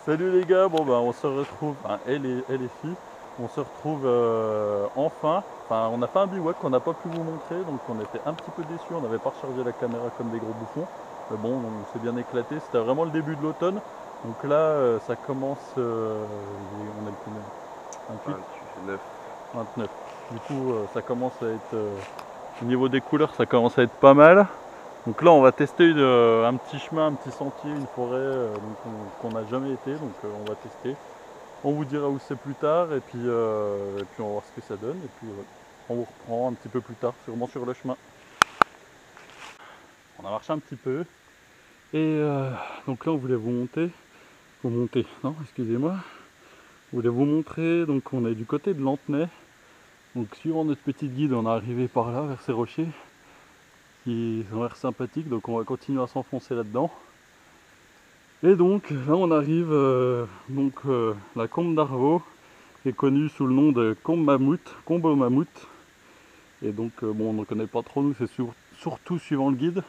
Salut les gars, bon bah on se retrouve, enfin, et les filles, on se retrouve enfin on a fait un bivouac qu'on n'a pas pu vous montrer, donc on était un petit peu déçus, on n'avait pas rechargé la caméra comme des gros bouffons, mais bon on s'est bien éclaté, c'était vraiment le début de l'automne, donc là ça commence, on est le combien 28 29. 29, du coup ça commence à être, au niveau des couleurs ça commence à être pas mal. Donc là on va tester un petit chemin, un petit sentier, une forêt qu'on n'a jamais été, donc on va tester. On vous dira où c'est plus tard et puis on va voir ce que ça donne et puis on vous reprend un petit peu plus tard, sûrement sur le chemin. On a marché un petit peu et donc là on voulait non excusez-moi, on voulait vous montrer, donc on est du côté de Lantenay, donc suivant notre petite guide on est arrivé par là vers ces rochers qui ont l'air sympathiques, donc on va continuer à s'enfoncer là-dedans. Et donc là on arrive la combe d'Arvaux, qui est connue sous le nom de combe au mammouth. Et donc bon, on ne connaît pas trop, nous c'est surtout suivant le guide.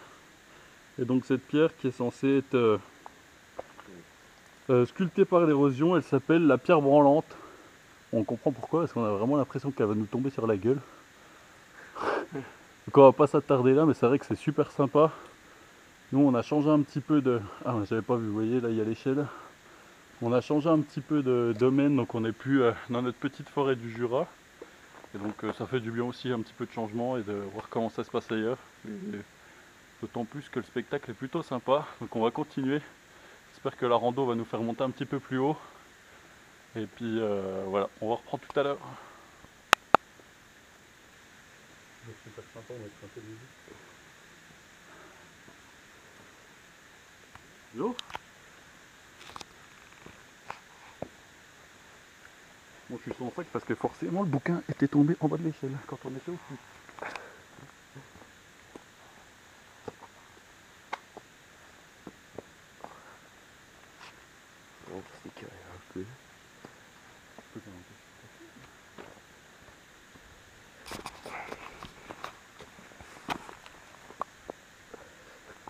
Et donc cette pierre qui est censée être sculptée par l'érosion, elle s'appelle la pierre branlante. On comprend pourquoi, parce qu'on a vraiment l'impression qu'elle va nous tomber sur la gueule. Donc on va pas s'attarder là, mais c'est vrai que c'est super sympa. Nous on a changé un petit peu de... Ah j'avais pas vu, vous voyez là il y a l'échelle. On a changé un petit peu de domaine, donc on n'est plus dans notre petite forêt du Jura. Et donc ça fait du bien aussi, un petit peu de changement et de voir comment ça se passe ailleurs. D'autant plus que le spectacle est plutôt sympa. Donc on va continuer. J'espère que la rando va nous faire monter un petit peu plus haut. Et puis voilà, on va reprendre tout à l'heure. C'est super sympa, on va être un peu musique. Yo. Bon, je suis sur mon sac parce que forcément le bouquin était tombé en bas de l'échelle quand on était au foot. On s'est carré un peu.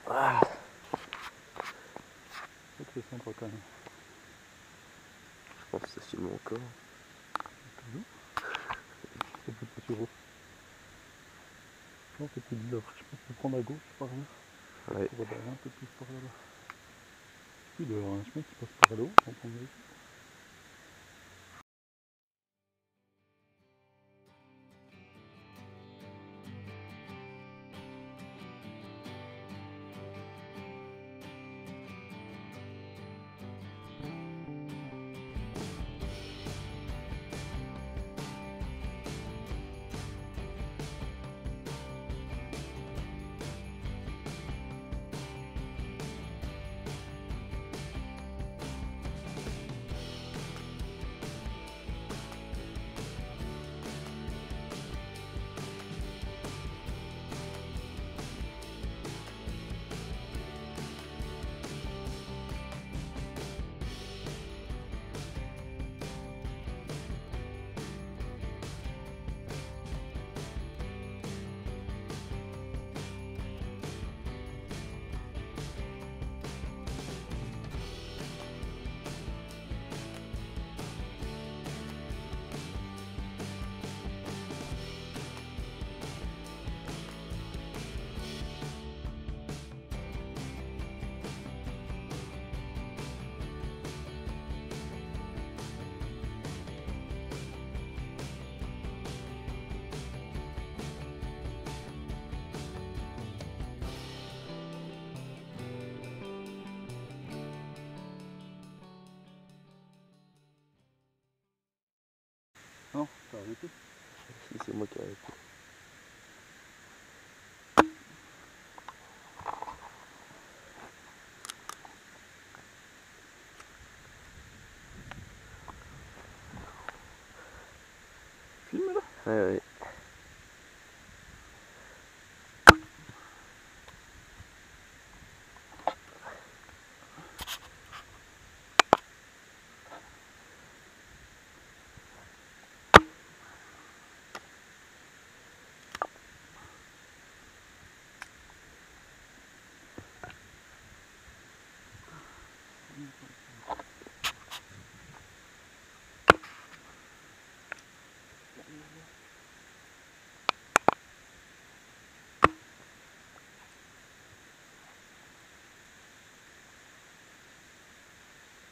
Ah, C'est sympa quand même. je pense que ça filme encore. C'est plus petit sur haut. Non, c'est plus dur. Je pense que je vais prendre à gauche par là. Ouais. On va aller un peu plus par là-bas. Il doit y avoir un chemin qui passe par là-haut. On prend le... Non, t'as arrêté. Si, c'est moi qui ai arrêté. Filme là. Ouais, ouais.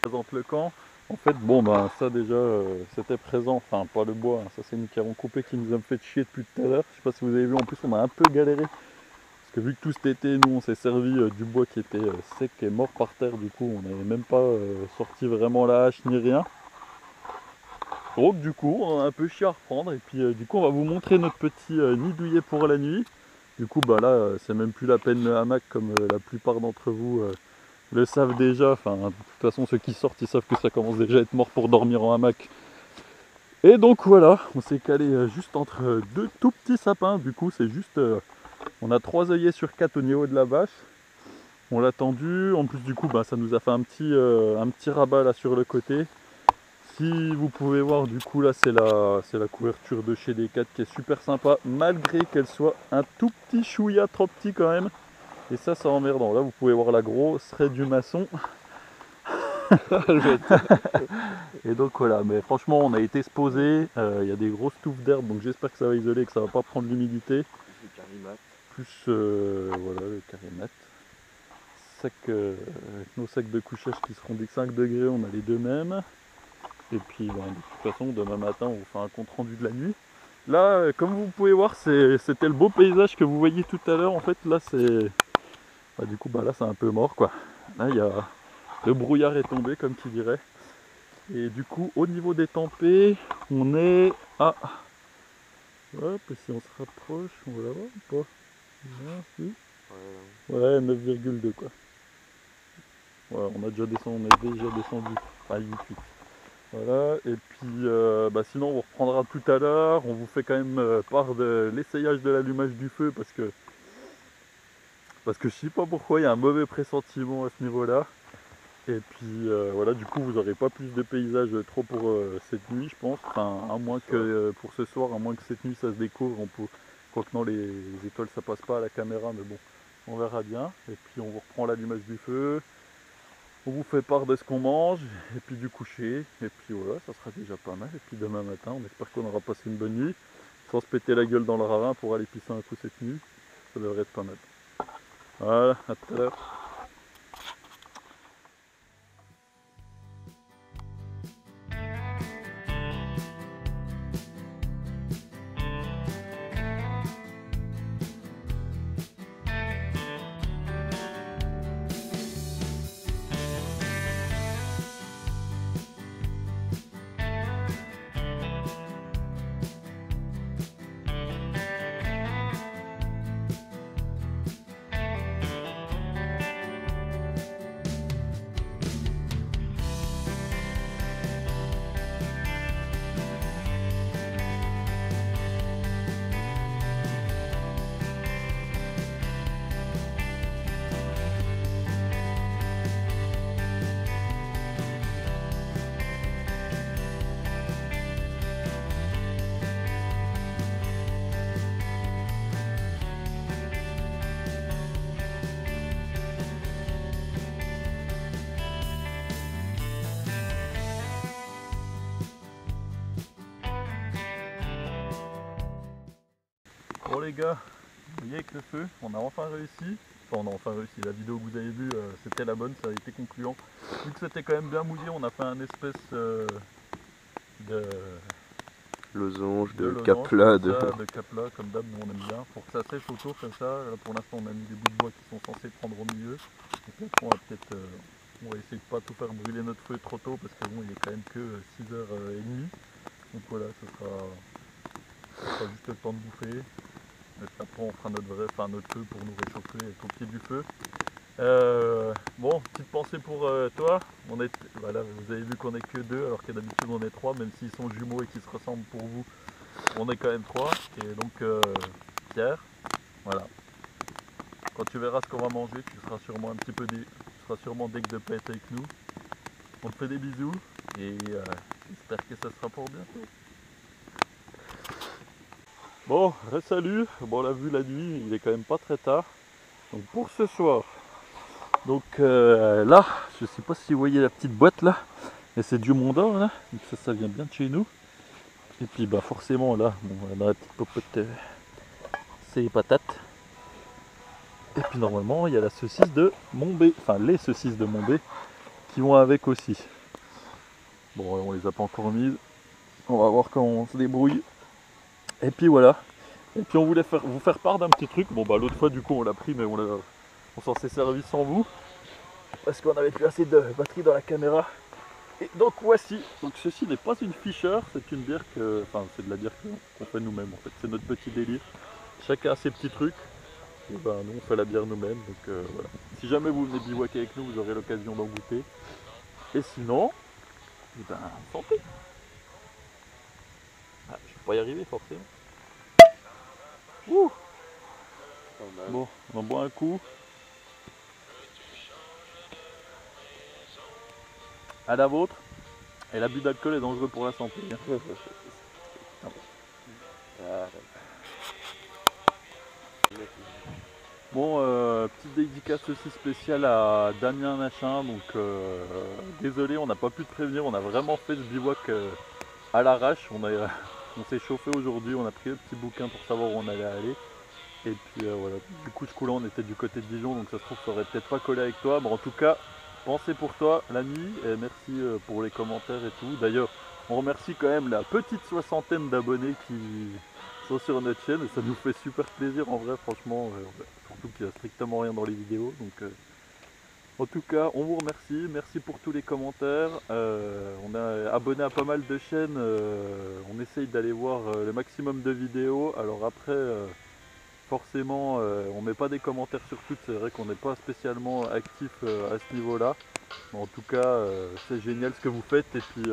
Présente le camp. En fait, bon ben ça déjà c'était présent, enfin pas le bois, hein, ça c'est nous qui avons coupé, qui nous a fait chier depuis tout à l'heure. Je sais pas si vous avez vu, en plus on a un peu galéré. Parce que vu que tout cet été, nous on s'est servi du bois qui était sec et mort par terre, du coup on n'avait même pas sorti vraiment la hache ni rien. Donc du coup on a un peu chier à reprendre et puis du coup on va vous montrer notre petit nid douillet pour la nuit. Du coup bah là c'est même plus la peine le hamac comme la plupart d'entre vous le savent déjà. Enfin de toute façon ceux qui sortent ils savent que ça commence déjà à être mort pour dormir en hamac. Et donc voilà, on s'est calé juste entre deux tout petits sapins. Du coup c'est juste, on a 3 œillets sur 4 au niveau de la vache. On l'a tendu, en plus du coup bah, ça nous a fait un petit rabat là sur le côté. Si vous pouvez voir du coup là c'est la couverture de chez Decat qui est super sympa malgré qu'elle soit un tout petit chouïa trop petit quand même. Et ça c'est emmerdant. Là vous pouvez voir la grosse raie du maçon. Et donc voilà, mais franchement on a été se poser, il y a des grosses touffes d'herbe donc j'espère que ça va isoler, que ça va pas prendre l'humidité. Le carimat. Plus voilà le carimat. Avec nos sacs de couchage qui seront des 5 degrés, on a les deux mêmes. Et puis ben, de toute façon demain matin on vous fait un compte rendu de la nuit. Là comme vous pouvez voir c'était le beau paysage que vous voyez tout à l'heure. En fait là c'est bah, du coup bah, là c'est un peu mort quoi. Là il y a le brouillard est tombé comme qui dirait. Et du coup au niveau des tempés on est à hop, si on se rapproche on va la voir ou pas? Ouais 9,2 quoi. Ouais, on a déjà descendu, à 8,8. Voilà, et puis bah sinon on vous reprendra tout à l'heure, on vous fait quand même part de l'essayage de l'allumage du feu parce que je sais pas pourquoi il y a un mauvais pressentiment à ce niveau là. Et puis voilà, du coup vous n'aurez pas plus de paysages trop pour cette nuit je pense, enfin à moins que pour ce soir, à moins que cette nuit ça se découvre, on peut, quoique non les étoiles ça passe pas à la caméra mais bon, on verra bien. Et puis on vous reprend l'allumage du feu. On vous fait part de ce qu'on mange, et puis du coucher, et puis voilà, ça sera déjà pas mal. Et puis demain matin, on espère qu'on aura passé une bonne nuit, sans se péter la gueule dans le ravin pour aller pisser un coup cette nuit. Ça devrait être pas mal. Voilà, à tout à l'heure. Bon les gars, vous voyez avec le feu, on a enfin réussi. Enfin on a enfin réussi, la vidéo que vous avez vue c'était la bonne, ça a été concluant. Vu que c'était quand même bien mouillé, on a fait un espèce de losange, de losange, capla, de capla comme d'hab, nous on aime bien. Pour que ça sèche autour comme ça, là pour l'instant on a mis des bouts de bois qui sont censés prendre au milieu. Et puis après on va peut-être on va essayer de pas tout faire brûler notre feu trop tôt parce que bon il est quand même que 6h30. Donc voilà, ça sera juste le temps de bouffer. Et puis après on fera notre feu pour nous réchauffer au pied du feu. Bon, petite pensée pour toi. Voilà, vous avez vu qu'on est que 2 alors que d'habitude on est 3, même s'ils sont jumeaux et qu'ils se ressemblent pour vous, on est quand même 3. Et donc Pierre, voilà. Quand tu verras ce qu'on va manger, tu seras sûrement un petit peu tu seras sûrement deg de pas être avec nous. On te fait des bisous et j'espère que ça sera pour bientôt. Bon, salut, bon on l'a vu la nuit, il est quand même pas très tard. Donc pour ce soir, Donc là, je sais pas si vous voyez la petite boîte là, et c'est du Mont d'Or là, donc ça vient bien de chez nous. Et puis bah forcément là, bon, dans la petite popote, c'est les patates. Et puis normalement il y a la saucisse de Monbé, enfin les saucisses de Monbé qui vont avec aussi. Bon on les a pas encore mises, on va voir comment on se débrouille. Et puis voilà. Et puis on voulait vous faire part d'un petit truc. Bon bah l'autre fois du coup on l'a pris mais on s'en s'est servi sans vous. Parce qu'on n'avait plus assez de batterie dans la caméra. Et donc voici. Donc ceci n'est pas une Fischer, c'est une bière que. Enfin c'est de la bière qu'on fait nous-mêmes en fait. C'est notre petit délire. Chacun a ses petits trucs. Et ben nous on fait la bière nous-mêmes. Donc voilà. Si jamais vous venez bivouaquer avec nous, vous aurez l'occasion d'en goûter. Et sinon, et ben santé. Ah, je vais pas y arriver forcément. Ouh. Bon, on en boit un coup. À la vôtre. Et l'abus d'alcool est dangereux pour la santé. Bon, petite dédicace aussi spéciale à Damien Nachin. Donc désolé, on n'a pas pu te prévenir. On a vraiment fait ce bivouac à l'arrache. On s'est chauffé aujourd'hui. On a pris le petit bouquin pour savoir où on allait aller. Et puis voilà. Du coup, ce coup-là, on était du côté de Dijon. Donc ça se trouve, ça aurait peut-être pas collé avec toi. Mais en tout cas, pensez pour toi l'ami. Et merci pour les commentaires et tout. D'ailleurs, on remercie quand même la petite soixantaine d'abonnés qui sont sur notre chaîne et ça nous fait super plaisir en vrai, franchement, surtout qu'il n'y a strictement rien dans les vidéos. Donc en tout cas on vous remercie, merci pour tous les commentaires. On est abonné à pas mal de chaînes, on essaye d'aller voir le maximum de vidéos. Alors après forcément on met pas des commentaires sur toutes, c'est vrai qu'on n'est pas spécialement actif à ce niveau là. Mais en tout cas c'est génial ce que vous faites et puis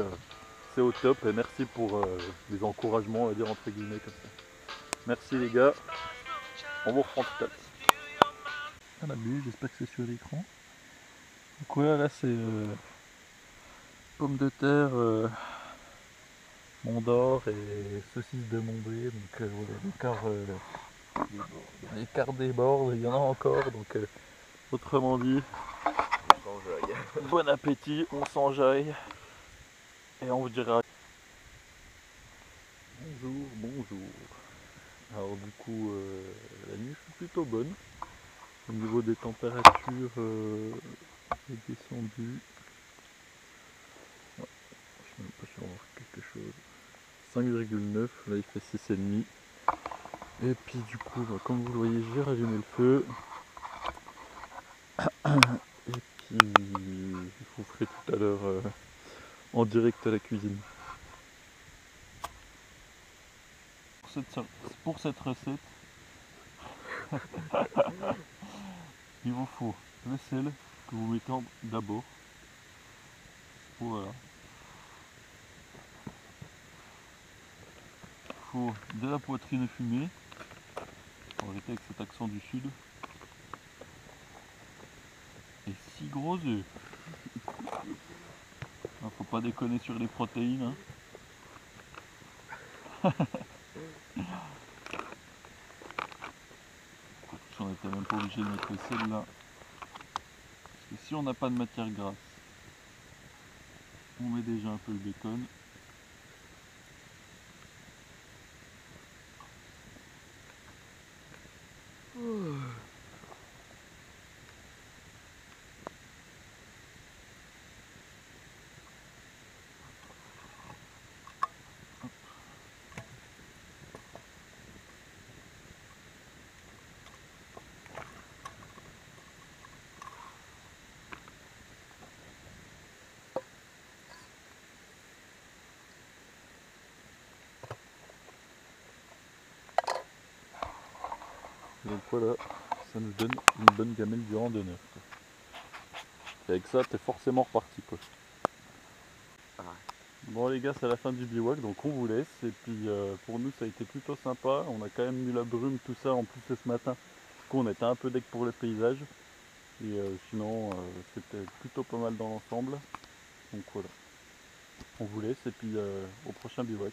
c'est au top et merci pour les encouragements, on va dire entre guillemets comme ça. Merci les gars, on vous reprend tout à l'heure. On a bu, j'espère que c'est sur l'écran. Donc voilà, là c'est pommes de terre, Mont d'Or et saucisses de Monbé. Donc voilà, l'écart des bords, il y en a encore. Donc autrement dit, bon appétit, on s'enjaille et on vous dira bonjour, bonjour. Alors du coup, la nuit fut plutôt bonne. Au niveau des températures, est descendu. Ouais, je sais même pas si on va voir quelque chose. 5,9, là il fait 6,5. Et puis du coup, bah, comme vous le voyez, j'ai rallumé le feu. Et puis je vous ferai tout à l'heure en direct à la cuisine. Pour cette recette, il vous faut le sel que vous mettez d'abord. Voilà. Il faut de la poitrine fumée. On va arrêter avec cet accent du sud. Et 6 gros œufs. Faut pas déconner sur les protéines. Hein. On n'était même pas obligé de mettre le sel là. Parce que si on n'a pas de matière grasse, on met déjà un peu le bacon. Donc voilà, ça nous donne une bonne gamelle du randonneur. Et avec ça, t'es forcément reparti quoi. Bon les gars, c'est la fin du bivouac, donc on vous laisse. Et puis pour nous, ça a été plutôt sympa. On a quand même eu la brume, tout ça, en plus ce matin. Du coup, on était un peu deck pour le paysage. Et sinon, c'était plutôt pas mal dans l'ensemble. Donc voilà. On vous laisse et puis au prochain bivouac.